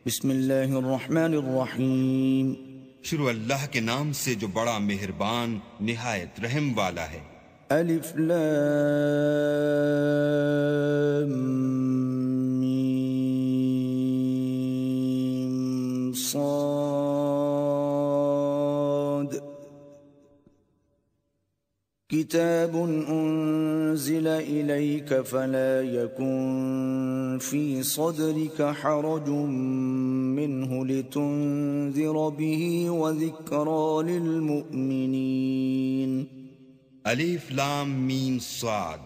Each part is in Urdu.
بسم اللہ الرحمن الرحیم۔ شروع اللہ کے نام سے جو بڑا مہربان نہایت رحم والا ہے۔ الف لام میم صاد کتاب انزل الیک فلا یکن فی صدرک حرج منه لتنذر به وذکرى للمؤمنین۔ الف لام میم صاد۔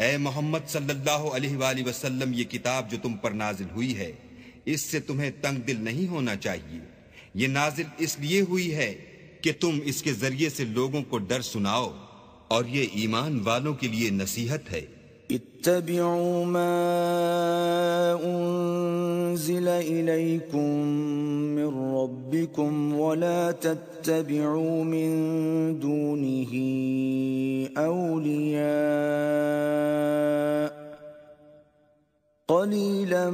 اے محمد صلی اللہ علیہ وآلہ وسلم، یہ کتاب جو تم پر نازل ہوئی ہے اس سے تمہیں تنگ دل نہیں ہونا چاہیے۔ یہ نازل اس لیے ہوئی ہے کہ تم اس کے ذریعے سے لوگوں کو ڈر سناؤ، اور یہ ایمان والوں کے لیے نصیحت ہے۔ اتبعوا ما انزل الیکم من ربکم ولا تتبعوا من دونه اولیاء قلیلا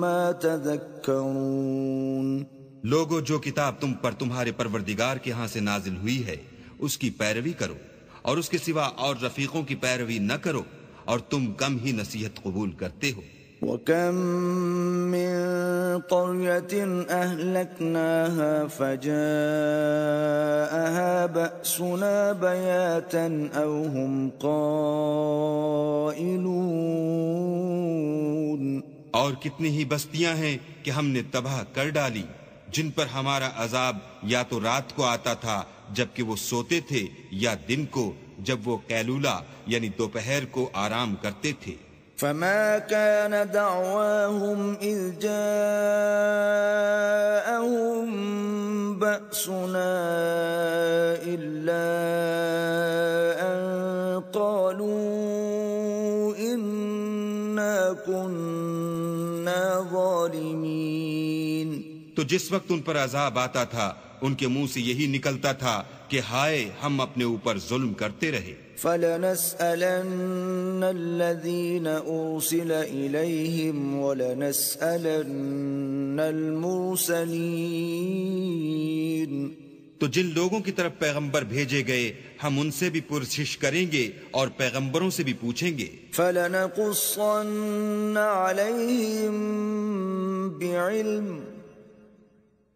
ما تذکرون۔ لوگو، جو کتاب تم پر تمہارے پروردگار کے ہاں سے نازل ہوئی ہے اس کی پیروی کرو، اور اس کے سوا اور رفیقوں کی پیروی نہ کرو، اور تم کم ہی نصیحت قبول کرتے ہو۔ وَكَم مِّن قَرْيَةٍ أَهْلَكْنَاهَا فَجَاءَهَا بَأْسُنَا بَيَاتًا أَوْ هُمْ قَائِلُونَ۔ اور کتنی ہی بستیاں ہیں کہ ہم نے تباہ کر ڈالی، جن پر ہمارا عذاب یا تو رات کو آتا تھا جبکہ وہ سوتے تھے، یا دن کو جب وہ قیلولہ یعنی دوپہر کو آرام کرتے تھے۔ فما كان دعواهم إذ جاءهم بأسنا إلا أن قالوا إنا كنا ظالمين۔ تو جس وقت ان پر عذاب آتا تھا ان کے منہ سے یہی نکلتا تھا کہ ہائے، ہم اپنے اوپر ظلم کرتے رہے۔ فَلَنَسْأَلَنَّ الَّذِينَ أُرْسِلَ إِلَيْهِمْ وَلَنَسْأَلَنَّ الْمُرْسَلِينَ۔ تو جن لوگوں کی طرف پیغمبر بھیجے گئے ہم ان سے بھی پرسش کریں گے اور پیغمبروں سے بھی پوچھیں گے۔ فَلَنَقُصَّنَّ عَلَيْهِمْ بِعِلْمٍ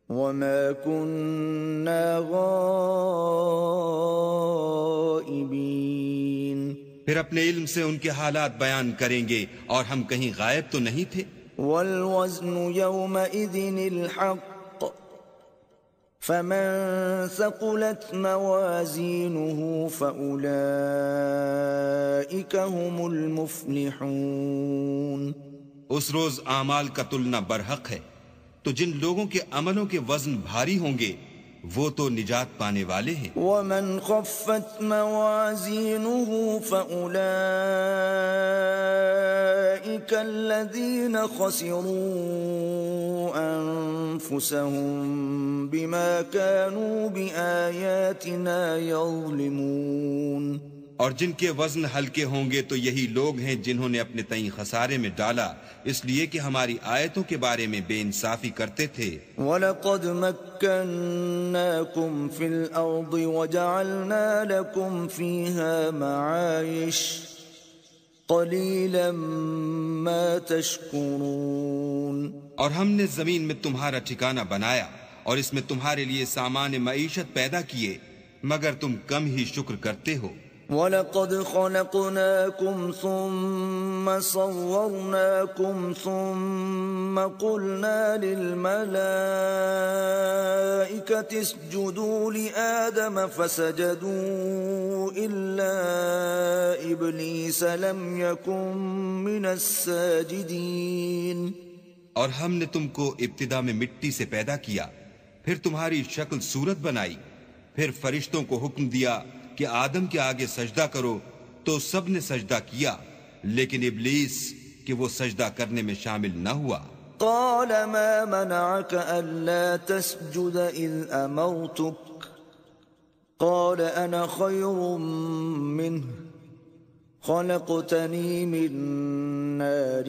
وَمَا كُنَّا غَائِبِينَ۔ پھر اپنے علم سے ان کے حالات بیان کریں گے، اور ہم کہیں غائب تو نہیں تھے۔ وَالْوَزْنُ يَوْمَئِذٍ الْحَقُّ فَمَنْ ثَقُلَتْ مَوَازِينُهُ فَأُولَئِكَ هُمُ الْمُفْلِحُونَ۔ اس روز اعمال کا تلنا برحق ہے، تو جن لوگوں کے عملوں کے وزن بھاری ہوں گے وہ تو نجات پانے والے ہیں۔ وَمَنْ خَفَّتْ مَوَازِينُهُ فَأُولَئِكَ الَّذِينَ خَسِرُوا أَنفُسَهُمْ بِمَا كَانُوا بِآيَاتِنَا يَظْلِمُونَ۔ اور جن کے وزن ہلکے ہوں گے تو یہی لوگ ہیں جنہوں نے اپنے تئیں خسارے میں ڈالا اس لیے کہ ہماری آیتوں کے بارے میں بے انصافی کرتے تھے۔ وَلَقَدْ مَكَّنَّاكُمْ فِي الْأَرْضِ وَجَعَلْنَا لَكُمْ فِيهَا مَعَايِشَ قَلِيلًا مَا تَشْكُرُونَ۔ اور ہم نے زمین میں تمہارا ٹھکانہ بنایا اور اس میں تمہارے لیے سامان معیشت پیدا کیے، مگر تم کم ہی شکر کرتے ہو۔ وَلَقَدْ خَلَقْنَاكُمْ ثُمَّ صَوَّرْنَاكُمْ ثُمَّ قُلْنَا لِلْمَلَائِكَةِ اسْجُدُوا لِآدَمَ فَسَجَدُوا إِلَّا إِبْلِيسَ لَمْ يَكُنْ مِنَ السَّاجِدِينَ۔ اور ہم نے تم کو ابتدا میں مٹی سے پیدا کیا، پھر تمہاری شکل صورت بنائی، پھر فرشتوں کو حکم دیا کہ آدم کے آگے سجدہ کرو، تو سب نے سجدہ کیا، لیکن ابلیس کہ وہ سجدہ کرنے میں شامل نہ ہوا۔ قال ما منعك ألا تسجد إذ أمرتك قال أنا خير منه خلقتني من نار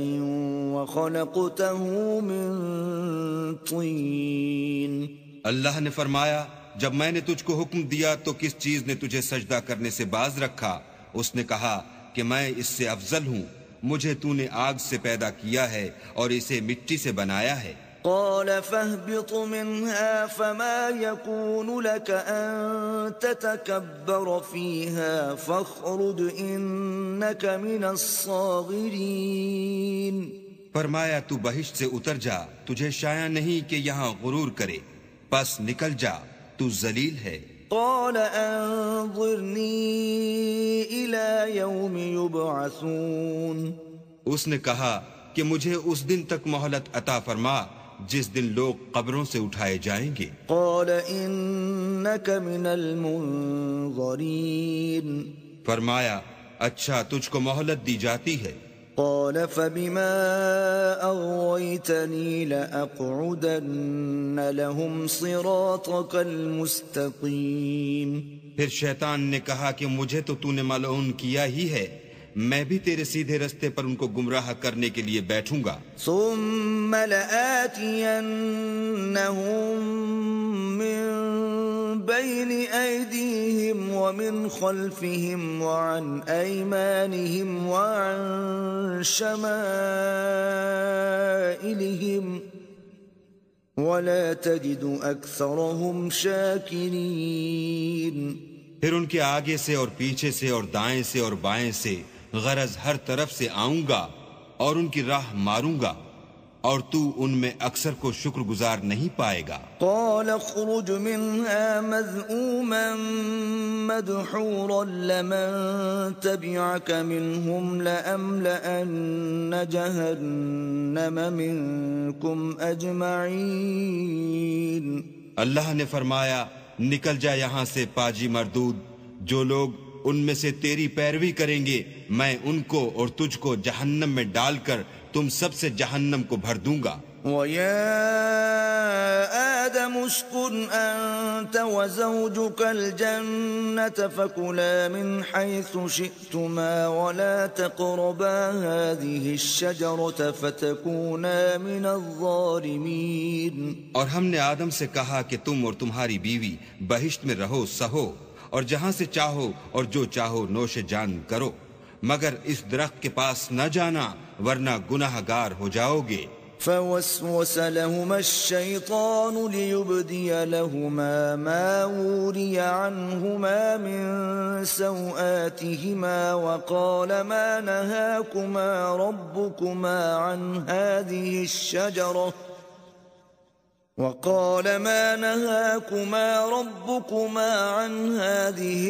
وخلقته من طين. اللہ نے فرمایا جب میں نے تجھ کو حکم دیا تو کس چیز نے تجھے سجدہ کرنے سے باز رکھا؟ اس نے کہا کہ میں اس سے افضل ہوں، مجھے تو نے آگ سے پیدا کیا ہے اور اسے مٹی سے بنایا ہے۔ قال فاهبط منها فما يكون لك أن تتكبر فيها فاخرج إنك من الصاغرين. فرمایا تو بہشت سے اتر جا، تجھے شایع نہیں کہ یہاں غرور کرے، پس نکل جا، تو ذلیل ہے۔ قال انظرني إلى يوم يبعثون. اس نے کہا کہ مجھے اس دن تک مہلت عطا فرما جس دن لوگ قبروں سے اٹھائے جائیں گے۔ قال إنك من المنظرين. فرمایا اچھا تجھ کو مہلت دی جاتی ہے۔ قال فبما أغويتني لأقعدن لهم صراطك المستقيم. پھر شیطان نے کہا کہ مجھے تو نے ملعون کیا ہی ہے، میں بھی تیرے سیدھے رستے پر ان کو گمراہ کرنے کے لیے بیٹھوں گا۔ ثم لآتينهم من بين أيديهم ومن خلفهم وعن أيمانهم وعن شمائلهم ولا تجد أكثرهم شاكرين. پھر ان کے آگے سے اور پیچھے سے اور دائیں سے اور بائیں سے، غرض ہر طرف سے آؤں گا اور ان کی راہ ماروں گا، اور تو ان میں اکثر کو شکر گزار نہیں پائے گا۔ قال اخرج منها مذءوما مدحورا لمن تبعك منهم لأملأن جهنم منكم أجمعين. اللہ نے فرمایا نکل جا یہاں سے پاجی مردود، جو لوگ ان میں سے تیری پیروی کریں گے میں ان کو اور تجھ کو جہنم میں ڈال کر تم سب سے جہنم کو بھر دوں گا۔ وَيَا آدَمُ اسْكُنْ أَنْتَ وَزَوْجُكَ الْجَنَّةَ فَكُلَا مِنْ حَيْثُ شِئْتُمَا وَلَا تَقْرَبَا هَذِهِ الشَّجَرَةَ فَتَكُونَا مِنَ الظَّالِمِينَ. اور ہم نے آدم سے کہا کہ تم اور تمہاری بیوی بہشت میں رہو سہو، اور جہاں سے چاہو اور جو چاہو نوش جان کرو، مگر اس درخت کے پاس نہ جانا ورنہ گناہ گار ہو جاؤ گے۔ فوسوس لهما الشيطان ليبدي لهما ما وري عنهما من سوآتهما وقال ما نهاكما ربكما عن هذه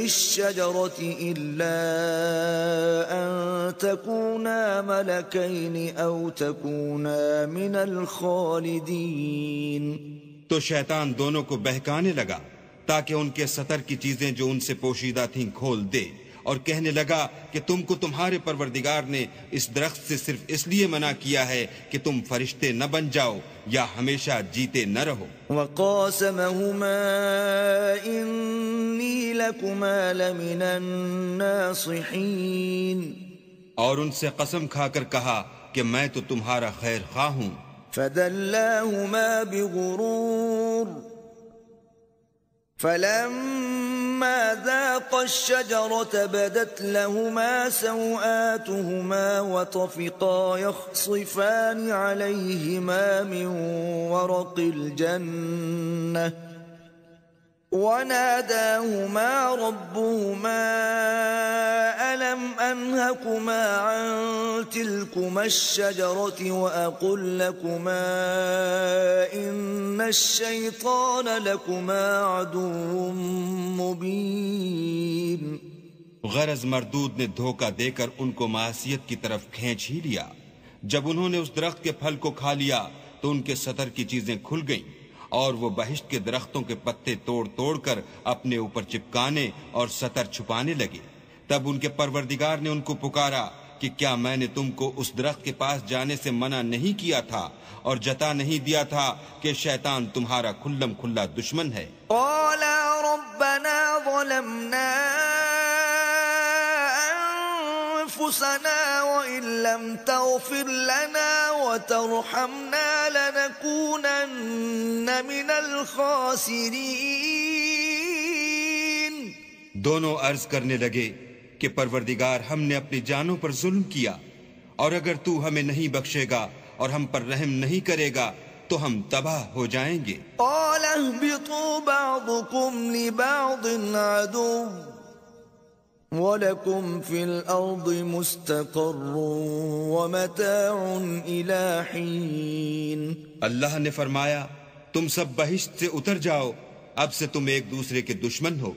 الشجرة إلا أن تكونا ملكين أو تكونا من الخالدين. تو شیطان دونوں کو بہکانے لگا تاکہ ان کے سطر کی چیزیں جو ان سے پوشیدہ تھیں کھول دے، اور کہنے لگا کہ تم کو تمہارے پروردگار نے اس درخت سے صرف اس لیے منع کیا ہے کہ تم فرشتے نہ بن جاؤ یا ہمیشہ جیتے نہ رہو۔ وَقَاسَمَهُمَا إِنِّي لَكُمَا لَمِنَ النَّاصِحِينَ. اور ان سے قسم کھا کر کہا کہ میں تو تمہارا خیر خواہ ہوں۔ فَدَلَّاهُمَا بِغُرُورٍ فَلَمَّا ذَاقَا الشَّجَرَةَ بَدَتْ لَهُمَا سَوْآتُهُمَا وَطَفِقَا يَخْصِفَانِ عَلَيْهِمَا مِنْ وَرَقِ الْجَنَّةِ وناداهما ربهما ألم أنهكما عن تلكما الشجرة وأقل لكما إن الشيطان لكما عدو مبين. غرض مردود نے دھوکہ دے کر ان کو معصیت کی طرف کھینچ ہی لیا۔ جب انہوں نے اس درخت کے پھل کو کھا لیا تو ان کے سطر کی چیزیں کھل گئیں، اور وہ بہشت کے درختوں کے پتے توڑ توڑ کر اپنے اوپر چپکانے اور سطر چھپانے لگے۔ تب ان کے پروردگار نے ان کو پکارا کہ کیا میں نے تم کو اس درخت کے پاس جانے سے منع نہیں کیا تھا اور جتا نہیں دیا تھا کہ شیطان تمہارا کھلم کھلا دشمن ہے؟ قالا ربنا ظلمنا أنفسنا وإن لم تغفر لنا وترحمنا لنكونن من الخاسرين. دونوں عرض کرنے لگے کہ پروردگار ہم نے اپنی جانوں پر ظلم کیا، اور اگر تو ہمیں نہیں بخشے گا اور ہم پر رحم نہیں کرے گا تو ہم تباہ ہو جائیں گے. قال اهبطوا بعضكم لبعض عدو وَلَكُمْ فِي الْأَرْضِ مُسْتَقَرٌّ وَمَتَاعٌ إِلَىٰ حِينٍ. اللہ نے فرمایا تم سب بہشت سے اتر جاؤ، اب سے تم ایک دوسرے کے دشمن ہو،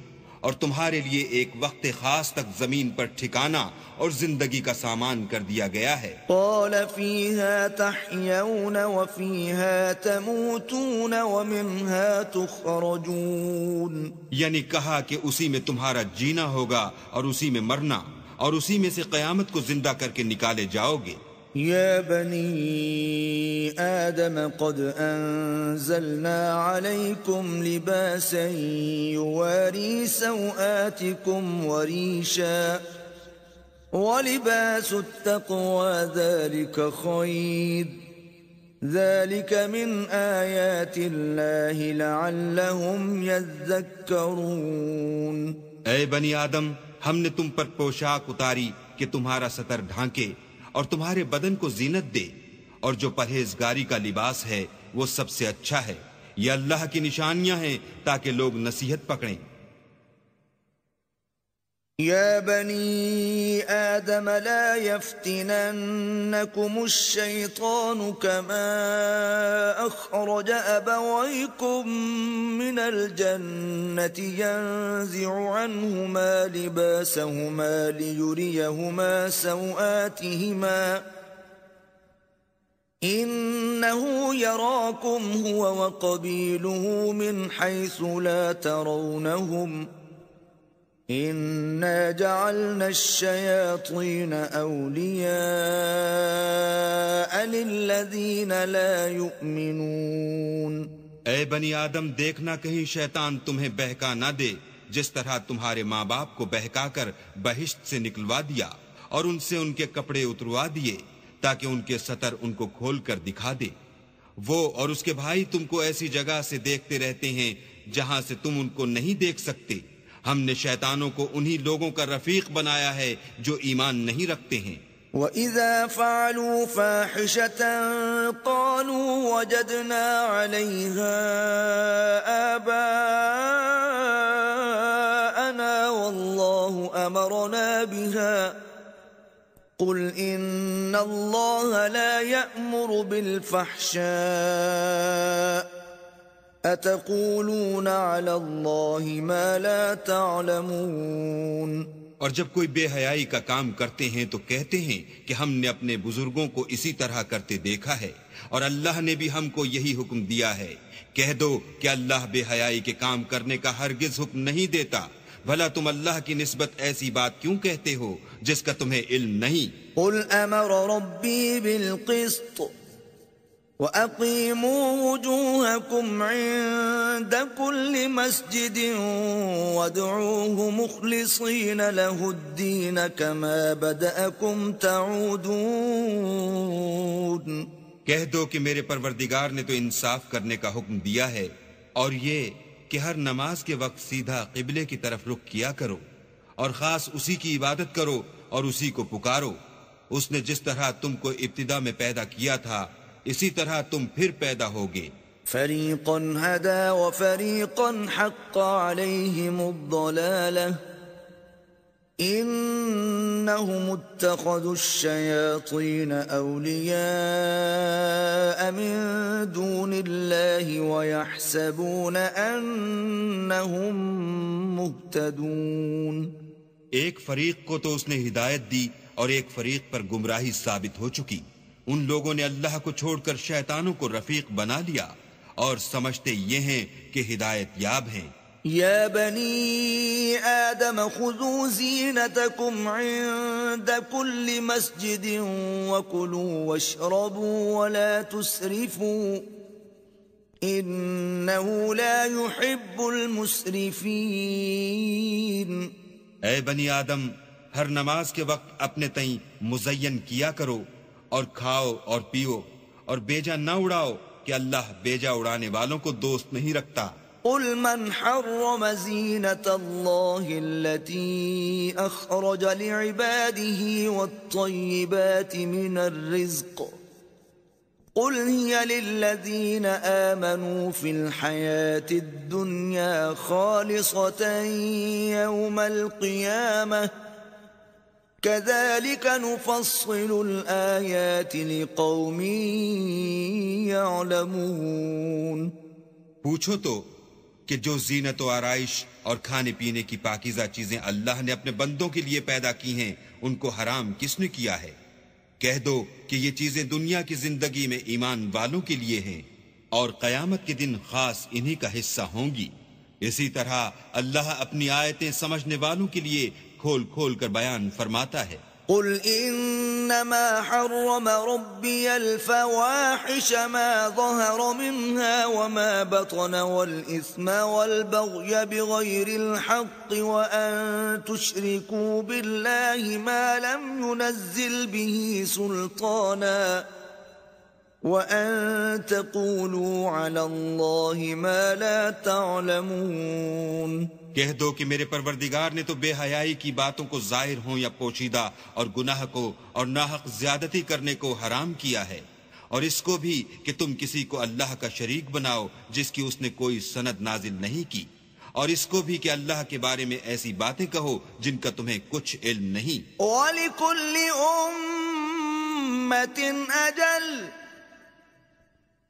اور تمہارے لیے ایک وقت خاص تک زمین پر ٹھکانہ اور زندگی کا سامان کر دیا گیا ہے. قال فيها تحيون وفيها تموتون ومنها تخرجون. یعنی کہا کہ اسی میں تمہارا جینا ہوگا اور اسی میں مرنا، اور اسی میں سے قیامت کو زندہ کر کے نکالے جاؤ گے. يا بني آدم قد أنزلنا عليكم لباسا يواري سوآتكم وريشا ولباس التقوى ذلك خير ذلك من آيات الله لعلهم يذكرون. اے بنی آدم، ہم نے تم پر پوشاک اتاری کہ تمہارا ستر ڈھانکے اور تمہارے بدن کو زینت دے، اور جو پرہیزگاری کا لباس ہے وہ سب سے اچھا ہے. یہ اللہ کی نشانیاں ہیں تاکہ لوگ نصیحت پکڑیں. يا بني آدم لا يفتننكم الشيطان كما أخرج أبويكم من الجنة ينزع عنهما لباسهما ليريهما سوآتهما إنه يراكم هو وقبيله من حيث لا ترونهم إنا جعلنا الشياطين أولياء للذين لا يؤمنون. اے بنی آدم، دیکھنا کہیں شیطان تمہیں بہکا نہ دے، جس طرح تمہارے ماں باپ کو بہکا کر بہشت سے نکلوا دیا اور ان سے ان کے کپڑے اتروا دیے تاکہ ان کے ستر ان کو کھول کر دکھا دے. وہ اور اس کے بھائی تم کو ایسی جگہ سے دیکھتے رہتے ہیں جہاں سے تم ان کو نہیں دیکھ سکتے. ہم نے شیطانوں کو انہی لوگوں کا رفیق بنایا ہے جو ایمان نہیں رکھتے ہیں. وَإِذَا فَعَلُوا فَاحِشَةً قَالُوا وَجَدْنَا عَلَيْهَا آبَاءَنَا وَاللَّهُ أَمَرَنَا بِهَا قُلْ إِنَّ اللَّهَ لَا يَأْمُرُ بِالْفَحْشَاءِ أَتَقُولُونَ عَلَى اللَّهِ مَا لَا تَعْلَمُونَ. اور جب کوئی بے حیائی کا کام کرتے ہیں تو کہتے ہیں کہ ہم نے اپنے بزرگوں کو اسی طرح کرتے دیکھا ہے، اور اللہ نے بھی ہم کو یہی حکم دیا ہے. کہہ دو کہ اللہ بے حیائی کے کام کرنے کا ہرگز حکم نہیں دیتا. بھلا تم اللہ کی نسبت ایسی بات کیوں کہتے ہو جس کا تمہیں علم نہیں؟ قُلْ أَمَرَ رَبِّي بِالْقِسْطِ وَأَقِيمُوا وُجُوهَكُمْ عِندَ كُلِّ مَسْجِدٍ وَادْعُوهُ مُخْلِصِينَ لَهُ الدِّينَ كَمَا بَدَأَكُمْ تَعُودُونَ. کہہ دو کہ میرے پروردگار نے تو انصاف کرنے کا حکم دیا ہے، اور یہ کہ ہر نماز کے وقت سیدھا قبلے کی طرف رخ کیا کرو، اور خاص اسی کی عبادت کرو اور اسی کو پکارو. اس نے جس طرح تم کو ابتدا میں پیدا کیا تھا اسی طرح تم پھر پیدا ہوگے. فَرِيقًا هَدَى وَفَرِيقًا حَقَّ عَلَيْهِمُ الضَّلَالَةُ إِنَّهُمُ اتَّخَذُوا الشَّيَاطِينَ أَوْلِيَاءَ مِن دُونِ اللَّهِ وَيَحْسَبُونَ أَنَّهُمْ مُهْتَدُونَ. ایک فریق کو تو اس نے ہدایت دی اور ایک فریق پر گمراہی ثابت ہو چکی. ان لوگوں نے اللہ کو چھوڑ کر شیطانوں کو رفیق بنا لیا اور سمجھتے یہ ہیں کہ ہدایت یاب ہیں. يا بني آدم خذوا زينتكم عند كل مسجد وكلوا واشربوا ولا تسرفوا إنه لا يحب المسرفين. اے بنی آدم، ہر نماز کے وقت اپنے تئیں مزین کیا کرو، اور کھاؤ اور پیو، اور بیجا نہ اڑاؤ کہ اللہ بیجا اڑانے والوں کو دوست نہیں رکھتا۔ قل من حرم زینة الله التي أخرج لعباده والطيبات من الرزق قل هي للذين آمنوا في الحياة الدنيا خالصة يوم القيامة كذلك نفصل الآيات لقوم يعلمون۔ پوچھو تو کہ جو زینت و آرائش اور کھانے پینے کی پاکیزہ چیزیں اللہ نے اپنے بندوں کے لیے پیدا کی ہیں ان کو حرام کس نے کیا ہے؟ کہہ دو کہ یہ چیزیں دنیا کی زندگی میں ایمان والوں کے لیے ہیں، اور قیامت کے دن خاص انہی کا حصہ ہوں گی۔ اسی طرح اللہ اپنی آیتیں سمجھنے والوں کے لیے کھول کھول کر بیان فرماتا ہے۔ قل انما حرم ربي الفواحش ما ظهر منها وما بطن والاثم والبغي بغير الحق وان تشركوا بالله ما لم ينزل به سلطانا وان تقولوا على الله ما لا تعلمون۔ کہہ دو کہ میرے پروردگار نے تو بے حیائی کی باتوں کو ظاہر ہوں یا پوشیدہ اور گناہ کو اور ناحق زیادتی کرنے کو حرام کیا ہے، اور اس کو بھی کہ تم کسی کو اللہ کا شریک بناؤ جس کی اس نے کوئی سند نازل نہیں کی، اور اس کو بھی کہ اللہ کے بارے میں ایسی باتیں کہو جن کا تمہیں کچھ علم نہیں۔ وَلِكُلِّ أُمَّةٍ أَجَلٌ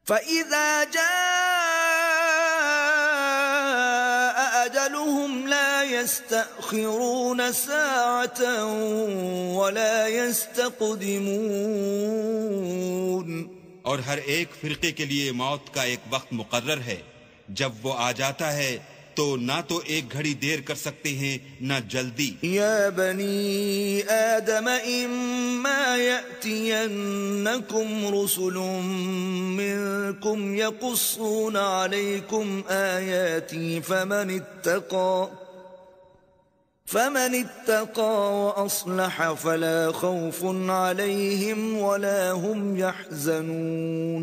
فَإِذَا جَاءَ أَجَلُهُمْ لَا يَسْتَأْخِرُونَ سَاعَةً وَلَا يَسْتَقْدِمُونَ۔ اور ہر ایک فرقے کے لیے موت کا ایک وقت مقرر ہے، جب وہ آ جاتا ہے تو نہ تو ایک گھڑی دیر کر سکتے ہیں نہ جلدی۔ یا بنی آدم اما یأتینکم رسل منکم یقصون علیکم آیاتی فمن اتقى وأصلح فلا خوف عليهم ولا هم يحزنون۔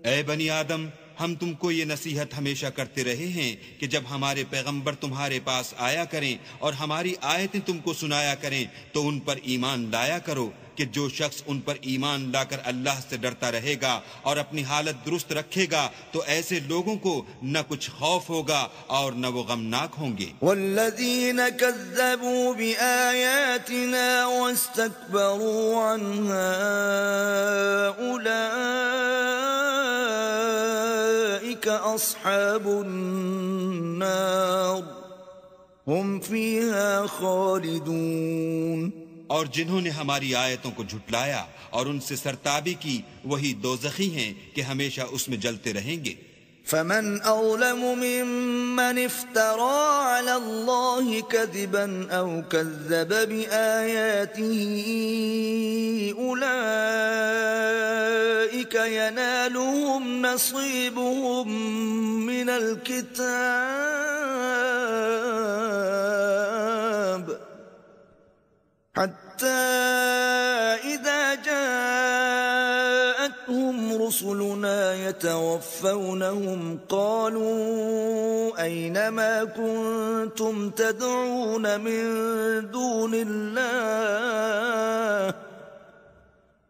اے بنی آدم، ہم تم کو یہ نصیحت ہمیشہ کرتے رہے ہیں کہ جب ہمارے پیغمبر تمہارے پاس آیا کریں اور ہماری آیتیں تم کو سنایا کریں تو ان پر ایمان لایا کرو کہ جو شخص ان پر ایمان لا کر اللہ سے ڈرتا رہے گا اور اپنی حالت درست رکھے گا تو ایسے لوگوں کو نہ کچھ خوف ہوگا اور نہ وہ غمناک ہوں گے۔ والذین کذبوا بآیاتنا واستکبروا عنها اولئک اصحاب النار هم فیها خالدون۔ اور جنہوں نے ہماری آیتوں کو جھٹلایا اور ان سے سرتابی کی وہی دوزخی ہیں کہ ہمیشہ اس میں جلتے رہیں گے۔ فمن أظلم ممن افترى على الله كذبا أو كذب بآياته أولئك ينالهم نصيبهم من الكتاب حتى إذا جاءتهم رسلنا يتوفونهم قالوا أين ما كنتم تدعون من دون الله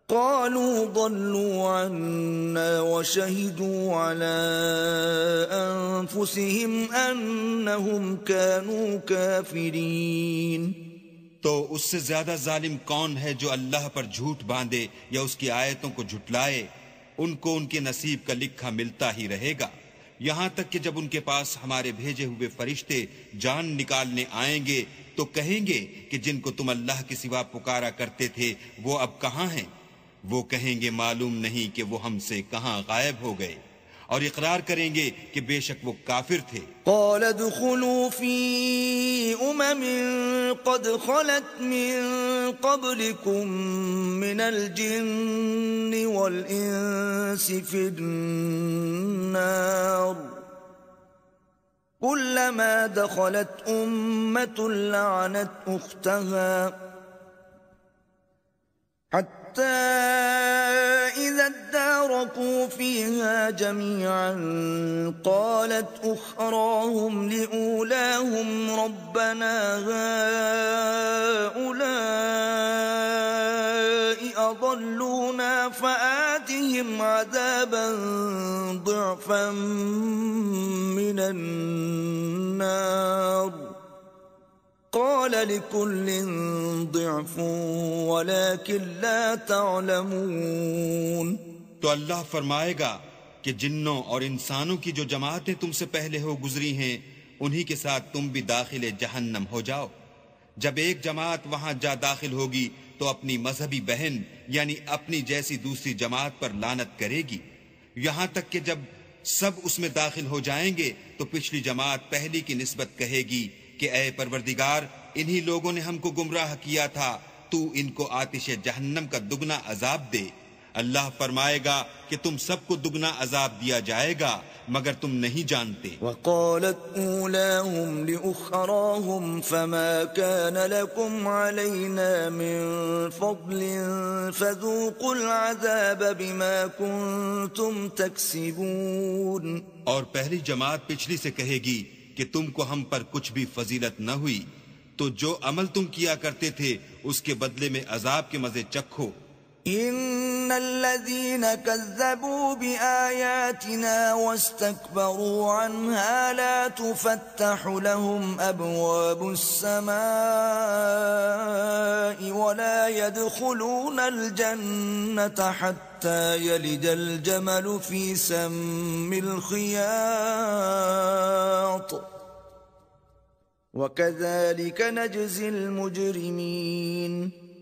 قالوا ضلوا عنا وشهدوا على أنفسهم أنهم كانوا كافرين۔ تو اس سے زیادہ ظالم کون ہے جو اللہ پر جھوٹ باندھے یا اس کی آیتوں کو جھٹلائے؟ ان کو ان کے نصیب کا لکھا ملتا ہی رہے گا، یہاں تک کہ جب ان کے پاس ہمارے بھیجے ہوئے فرشتے جان نکالنے آئیں گے تو کہیں گے کہ جن کو تم اللہ کے سوا پکارا کرتے تھے وہ اب کہاں ہیں؟ وہ کہیں گے معلوم نہیں کہ وہ ہم سے کہاں غائب ہو گئے، اور اقرار کریں گے کہ بے شک وہ کافر تھے۔ قال ادخلوا في قد خلت من قبلكم من الجن والإنس في النار كلما دخلت أمة لعنت أختها حتى إذا اداركوا فيها جميعا قالت أخراهم لأولاهم ربنا هؤلاء أضلونا فآتهم عذابا ضعفا من النار قال لكل ضعف ولكن لا تعلمون۔ تو اللہ فرمائے گا کہ جنوں اور انسانوں کی جو جماعتیں تم سے پہلے ہو گزری ہیں انہی کے ساتھ تم بھی داخل جہنم ہو جاؤ۔ جب ایک جماعت وہاں جا داخل ہوگی تو اپنی مذہبی بہن یعنی اپنی جیسی دوسری جماعت پر لعنت کرے گی، یہاں تک کہ جب سب اس میں داخل ہو جائیں گے تو پچھلی جماعت پہلی کی نسبت کہے گی کہ اے پروردگار انہی لوگوں نے ہم کو گمراہ کیا تھا، تو ان کو آتش جہنم کا دگنا عذاب دے۔ اللہ فرمائے گا کہ تم سب کو دگنا عذاب دیا جائے گا مگر تم نہیں جانتے۔ وقالت أولاهم لأخراهم فما كان لكم علينا من فضل فذوقوا العذاب بما كنتم تكسبون۔ اور پہلی جماعت پچھلی سے کہے گی کہ تم کو ہم پر کچھ بھی فضیلت نہ ہوئی، تو جو عمل تم کیا کرتے تھے اس کے بدلے میں عذاب کے مزے چکھو۔ ان الذين كذبوا بآياتنا واستكبروا عنها لا تفتح لهم ابواب السماء ولا يدخلون الجنة حتى يلج الجمل في سم الخياط وكذلك نجزي المجرمين۔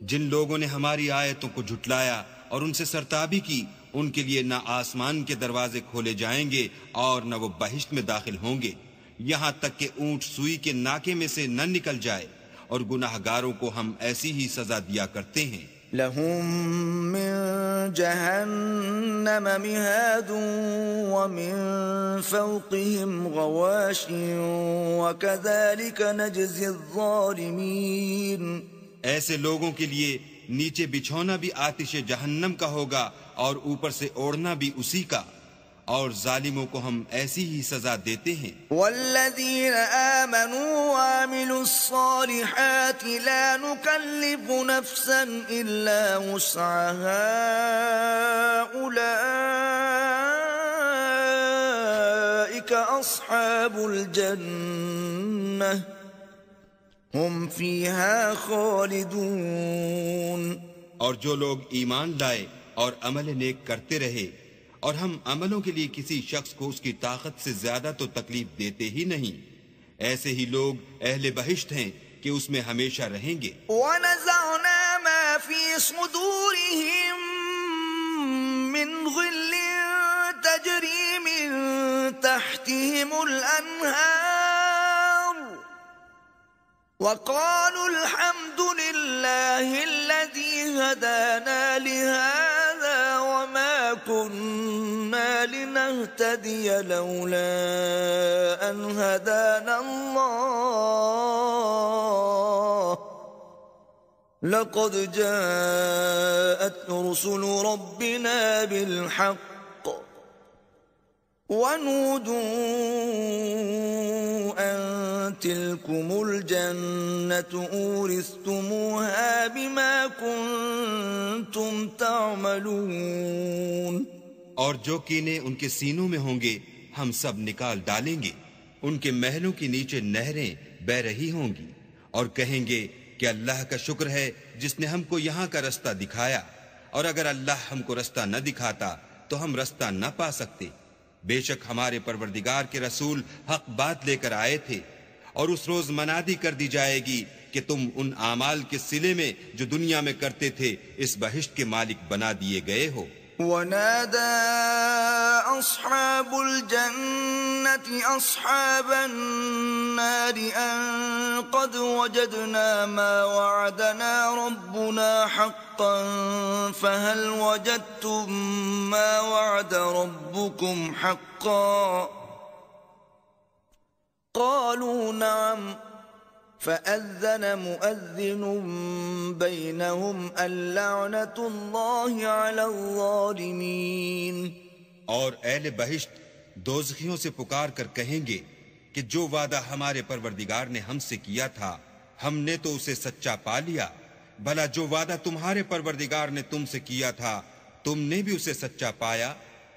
جن لوگوں نے ہماری آیتوں کو جھٹلایا اور ان سے سرتابی کی ان کے لیے نہ آسمان کے دروازے کھولے جائیں گے اور نہ وہ بہشت میں داخل ہوں گے یہاں تک کہ اونٹ سوئی کے ناکے میں سے نہ نکل جائے، اور گناہ گاروں کو ہم ایسی ہی سزا دیا کرتے ہیں۔ لهم من جهنم مهاد ومن فوقهم غواش وكذلك نجزي الظالمين۔ ایسے لوگوں کے لیے نیچے بچھونا بھی آتش جہنم کا ہوگا اور اوپر سے اوڑھنا بھی اسی کا، اور ظالموں کو ہم ایسی ہی سزا دیتے ہیں۔ والذین آمنوا وعملوا الصالحات لا نکلف نفسا الا وسعها اولئک اصحاب الجنہ ہم فیہا خالدون۔ اور جو لوگ ایمان لائے اور عمل نیک کرتے رہے اور ہم عملوں کے لیے کسی شخص کو اس کی طاقت سے زیادہ تو تکلیف دیتے ہی نہیں، ایسے ہی لوگ اہل بہشت ہیں کہ اس میں ہمیشہ رہیں گے۔ وَنَزَعْنَا مَا فِي صُدُورِهِم مِّنْ غِلٍّ تَجْرِي مِن تَحْتِهِمُ الْأَنْهَارُ وَقَالُوا الْحَمْدُ لِلَّهِ الَّذِي هَدَانَا لِهَذَا وَمَا كُنَّا لِنَهْتَدِيَ لَوْلَا أَنْ هَدَانَا اللَّهُ لَقَدْ جَاءَتْ رُسُلُ رَبِّنَا بِالْحَقِّ وَنُودُوا أَن تِلْكُمُ الْجَنَّةُ أُورِثْتُمُوهَا بِمَا كُنتُمْ تَعْمَلُونَ۔ اور جو کینے ان کے سینوں میں ہوں گے ہم سب نکال ڈالیں گے، ان کے محلوں کے نیچے نہریں بہ رہی ہوں گی، اور کہیں گے کہ اللہ کا شکر ہے جس نے ہم کو یہاں کا رستہ دکھایا، اور اگر اللہ ہم کو رستہ نہ دکھاتا تو ہم رستہ نہ پا سکتے۔ بے شک ہمارے پروردگار کے رسول حق بات لے کر آئے تھے، اور اس روز منادی کر دی جائے گی کہ تم ان اعمال کے صلے میں جو دنیا میں کرتے تھے اس بہشت کے مالک بنا دیے گئے ہو۔ وَنَادَى أَصْحَابُ الْجَنَّةِ أَصْحَابَ النَّارِ أَن قَدْ وَجَدْنَا مَا وَعَدَنَا رَبُّنَا حَقًّا فَهَلْ وَجَدتُّم مَّا وَعَدَ رَبُّكُمْ حَقًّا؟ قَالُوا نَعَمْ فأذن مؤذن بينهم اللعنة الله على الظالمين۔ اور اہل بہشت دوزخیوں سے پکار کر کہیں گے کہ جو وعدہ ہمارے پروردگار نے ہم سے کیا تھا ہم نے تو اسے سچا پا لیا، بھلا جو وعدہ تمہارے پروردگار نے تم سے کیا تھا تم نے بھی اسے سچا پایا؟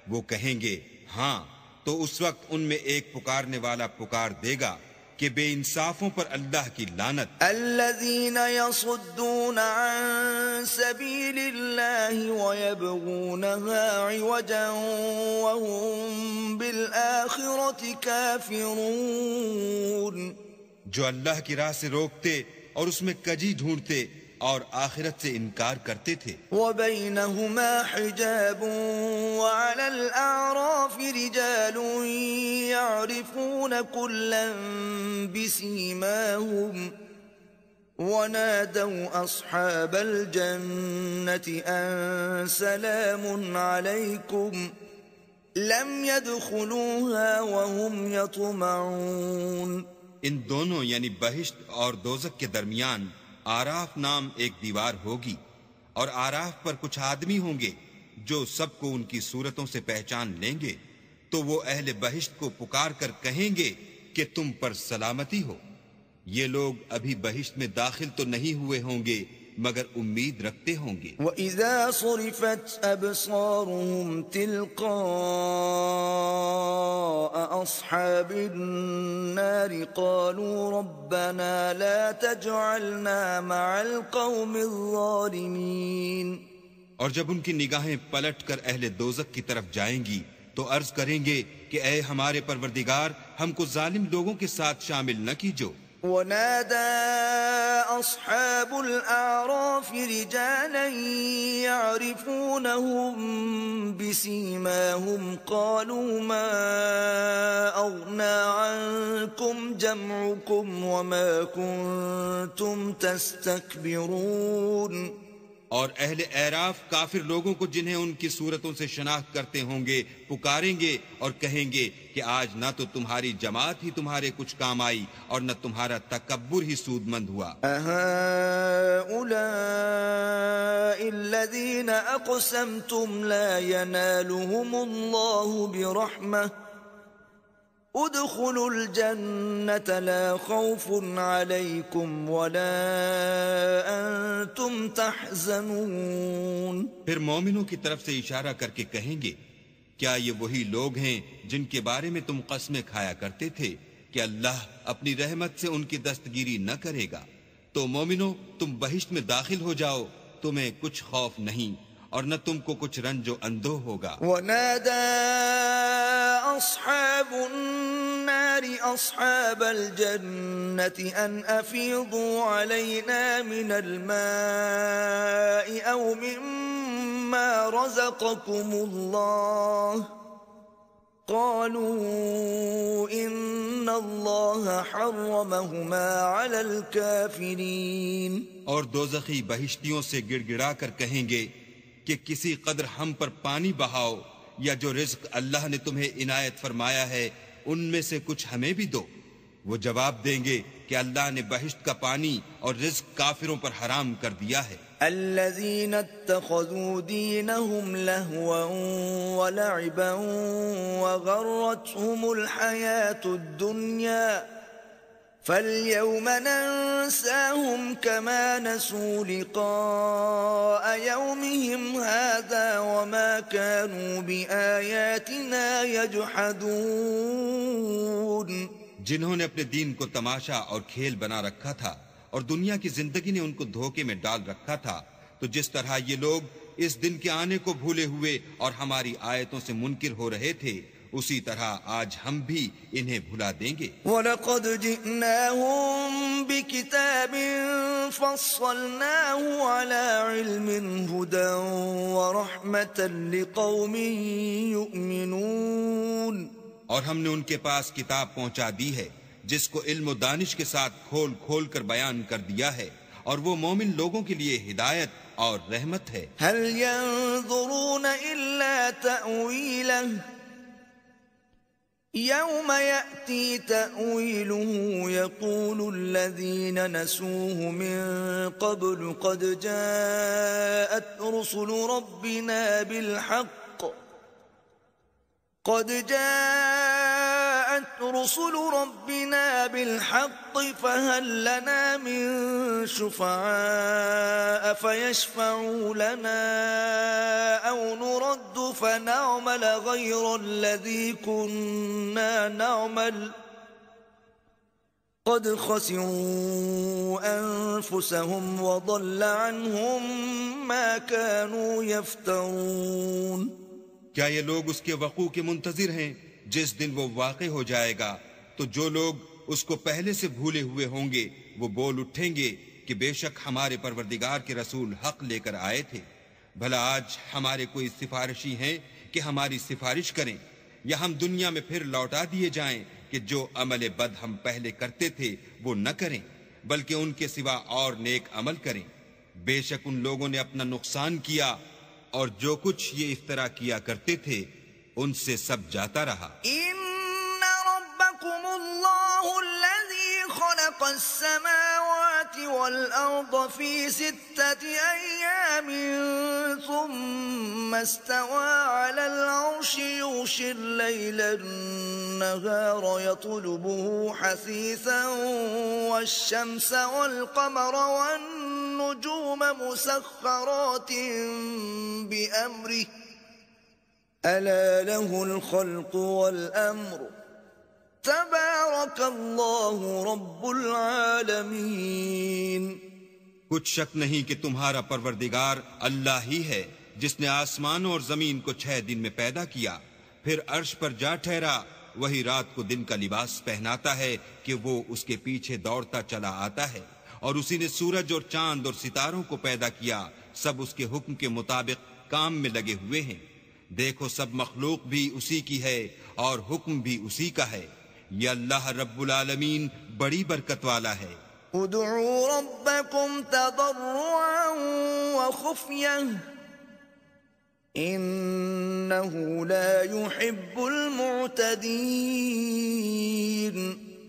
وہ کہیں گے ہاں، تو اس وقت ان میں ایک پکارنے والا پکار دے گا کہ بے انصافوں پر اللہ کی لعنت۔ الذين يصدون عن سبيل الله ويبغونها عوجا وهم بالآخرة كافرون، جو اللہ کی راہ سے روکتے اور اس میں کجی ڈھونڈتے اور آخرت سے انکار کرتے تھے۔ وبينهما حجاب وعلى الأعراف رجال يعرفون كلا بسيماهم ونادوا أصحاب الجنة أن سلام عليكم لم يدخلوها وهم يطمعون۔ ان دونوں یعنی بہشت اور دوزخ کے درمیان آراف نام ایک دیوار ہوگی، اور آراف پر کچھ آدمی ہوں گے جو سب کو ان کی صورتوں سے پہچان لیں گے، تو وہ اہل بہشت کو پکار کر کہیں گے کہ تم پر سلامتی ہو۔ یہ لوگ ابھی بہشت میں داخل تو نہیں ہوئے ہوں گے مگر امید رکھتے ہوں گے۔ وَإِذَا صُرِفَتْ أَبْصَارُهُمْ تِلْقَاءَ أَصْحَابِ النَّارِ قَالُوا رَبَّنَا لَا تَجْعَلْنَا مَعَ الْقَوْمِ الظَّالِمِينَ۔ اور جب ان کی نگاہیں پلٹ کر اہل دوزخ کی طرف جائیں گی تو عرض کریں گے کہ اے ہمارے پروردگار ہم کو ظالم لوگوں کے ساتھ شامل نہ کیجو۔ ونادى أصحاب الأعراف رجالا يعرفونهم بسيماهم قالوا ما أغنى عنكم جمعكم وما كنتم تستكبرون۔ اور اہل اعراف کافر لوگوں کو جنہیں ان کی صورتوں سے شناخت کرتے ہوں گے پکاریں گے اور کہیں گے کہ آج نہ تو تمہاری جماعت ہی تمہارے کچھ کام آئی اور نہ تمہارا تکبر ہی سود مند ہوا۔ أهؤلاء الذين أقسمتم لا ينالهم الله برحمة ادخلوا الجنة لا خوف عليكم ولا أنتم تحزنون۔ پھر مومنوں کی طرف سے اشارہ کر کے کہیں گے کیا یہ وہی لوگ ہیں جن کے بارے میں تم قسمیں کھایا کرتے تھے کہ اللہ اپنی رحمت سے ان کی دستگیری نہ کرے گا؟ تو مومنوں تم بہشت میں داخل ہو جاؤ، تمہیں کچھ خوف نہیں اور نہ تم کو کچھ رنج و اندوہ ہوگا۔ ونادى أصحاب النار أصحاب الجنة أن أفيضوا علينا من الماء أو مما رزقكم الله قالوا إن الله حرمهما على الكافرين۔ اور دوزخی بہشتیوں سے گڑ گڑا کر کہیں گے کہ کسی قدر ہم پر پانی بہاؤ یا جو رزق اللہ نے تمہیں عنایت فرمایا ہے ان میں سے کچھ ہمیں بھی دو۔ وہ جواب دیں گے کہ اللہ نے بہشت کا پانی اور رزق کافروں پر حرام کر دیا ہے۔ الذين اتخذوا دينهم لهوا ولعبا وغرتهم الحياة الدنيا فاليوم ننساهم كما نسوا لقاء يومهم هذا وما كانوا بآياتنا يجحدون۔ جنہوں نے اپنے دین کو تماشا اور کھیل بنا رکھا تھا اور دنیا کی زندگی نے ان کو دھوکے میں ڈال رکھا تھا، تو جس طرح یہ لوگ اس دن کے آنے کو بھولے ہوئے اور ہماری آیتوں سے منکر ہو رہے تھے اسی طرح آج ہم بھی انہیں بھلا دیں گے۔ وَلَقَدْ جِئْنَاهُمْ بِكِتَابٍ فَصَّلْنَاهُ عَلَى عِلْمٍ هُدًى وَرَحْمَةً لِقَوْمٍ يُؤْمِنُونَ۔ اور ہم نے ان کے پاس کتاب پہنچا دی ہے جس کو علم و دانش کے ساتھ کھول کھول کر بیان کر دیا ہے، اور وہ مومن لوگوں کے لیے ہدایت اور رحمت ہے۔ هَلْ يَنظُرُونَ إِلَّا تَأْوِيلَهُ يوم يأتي تأويله يقول الذين نسوه من قبل قد جاءت رسل ربنا بالحق فهل لنا من شفعاء فيشفعوا لنا أو نرد فنعمل غير الذي كنا نعمل قد خسروا أنفسهم وضل عنهم ما كانوا يفترون. کیا یہ لوگ اس کے وقوع کے منتظر ہیں؟ جس دن وہ واقع ہو جائے گا تو جو لوگ اس کو پہلے سے بھولے ہوئے ہوں گے وہ بول اٹھیں گے کہ بے شک ہمارے پروردگار کے رسول حق لے کر آئے تھے. بھلا آج ہمارے کوئی سفارشی ہیں کہ ہماری سفارش کریں، یا ہم دنیا میں پھر لوٹا دیے جائیں کہ جو عمل بد ہم پہلے کرتے تھے وہ نہ کریں بلکہ ان کے سوا اور نیک عمل کریں. بے شک ان لوگوں نے اپنا نقصان کیا اور جو کچھ یہ افترا کیا کرتے تھے ان سے سب جاتا رہا. ان ربکم اللہ الذی خلق السماوات والارض فی 6 ایام ثم استوى على العرش يغشي الليل النهار يطلبه حثيثا والشمس والقمر والنجوم مسخرات بأمره ألا له الخلق والأمر تبارك الله رب العالمين. کچھ شک نہیں کہ تمہارا پروردگار اللہ ہی ہے جس نے آسمان اور زمین کو 6 دن میں پیدا کیا، پھر عرش پر جا ٹھہرا. وہی رات کو دن کا لباس پہناتا ہے کہ وہ اس کے پیچھے دوڑتا چلا آتا ہے، اور اسی نے سورج اور چاند اور ستاروں کو پیدا کیا، سب اس کے حکم کے مطابق کام میں لگے ہوئے ہیں. دیکھو سب مخلوق بھی اسی کی ہے اور حکم بھی اسی کا ہے. یہ اللہ رب العالمین بڑی برکت والا ہے. ادعوا ربكم تضرعا وخفية إنه لا يحب المعتدين.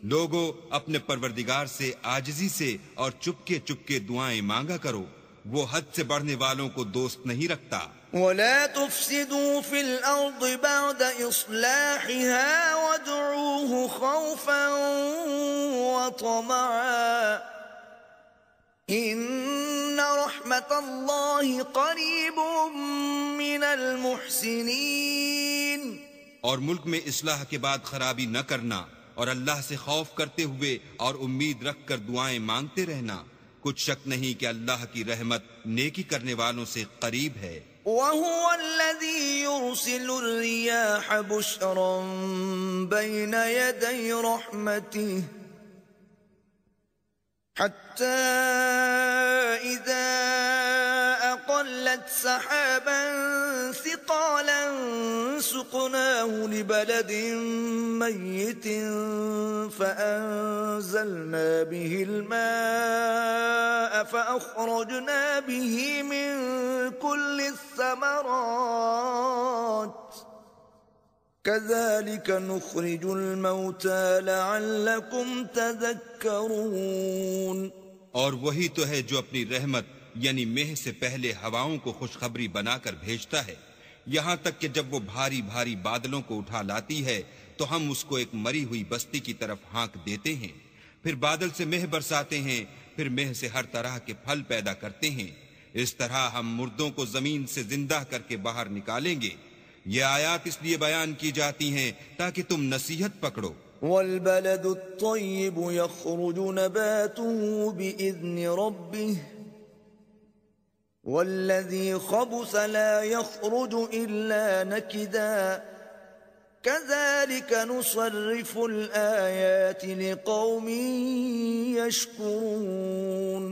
لوگو اپنے پروردگار سے عاجزی سے اور چپکے چپکے دعائیں مانگا کرو، وہ حد سے بڑھنے والوں کو دوست نہیں رکھتا. ولا تفسدوا في الأرض بعد إصلاحها وادعوه خوفا وطمعا إن رحمة الله قريب من المحسنين. اور ملک میں اصلاح کے بعد خرابی نہ کرنا اور اللہ سے خوف کرتے ہوئے اور امید رکھ کر دعائیں مانگتے رہنا. کچھ شک نہیں کہ اللہ کی رحمت نیکی کرنے والوں سے قریب ہے. وهو الذي يرسل الرياح بشرا بين يدي رحمته حتى إذا أقلت سحابا ثقالا سقناه لبلد ميت فأنزلنا به الماء فأخرجنا به من كل الثمرات كذلك نخرج الموتى لعلكم تذكرون. اور وہی تو ہے جو اپنی رحمت یعنی مہ سے پہلے ہواؤں کو خوشخبری بنا کر بھیجتا ہے، یہاں تک کہ جب وہ بھاری بھاری بادلوں کو اٹھا لاتی ہے تو ہم اس کو ایک مری ہوئی بستی کی طرف ہانک دیتے ہیں، پھر بادل سے مہ برساتے ہیں، پھر مہ سے ہر طرح کے پھل پیدا کرتے ہیں. اس طرح ہم مردوں کو زمین سے زندہ کر کے باہر نکالیں گے. یہ آیات اس لیے بیان کی جاتی ہیں تاکہ تم نصیحت پکڑو. والبلد الطيب يخرج نباته بإذن ربه والذي خبث لا يخرج إلا نكدا كذلك نصرف الآيات لقوم يشكرون.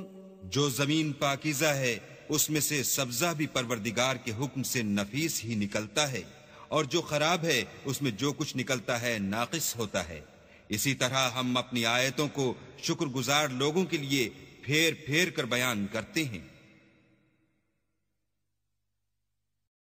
جو زمین پاکیزہ ہے اس میں سے سبزہ بھی پروردگار کے حکم سے نفیس ہی نکلتا ہے، اور جو خراب ہے اس میں جو کچھ نکلتا ہے ناقص ہوتا ہے. اسی طرح ہم اپنی آیتوں کو شکر گزار لوگوں کے لیے پھیر پھیر کر بیان کرتے ہیں.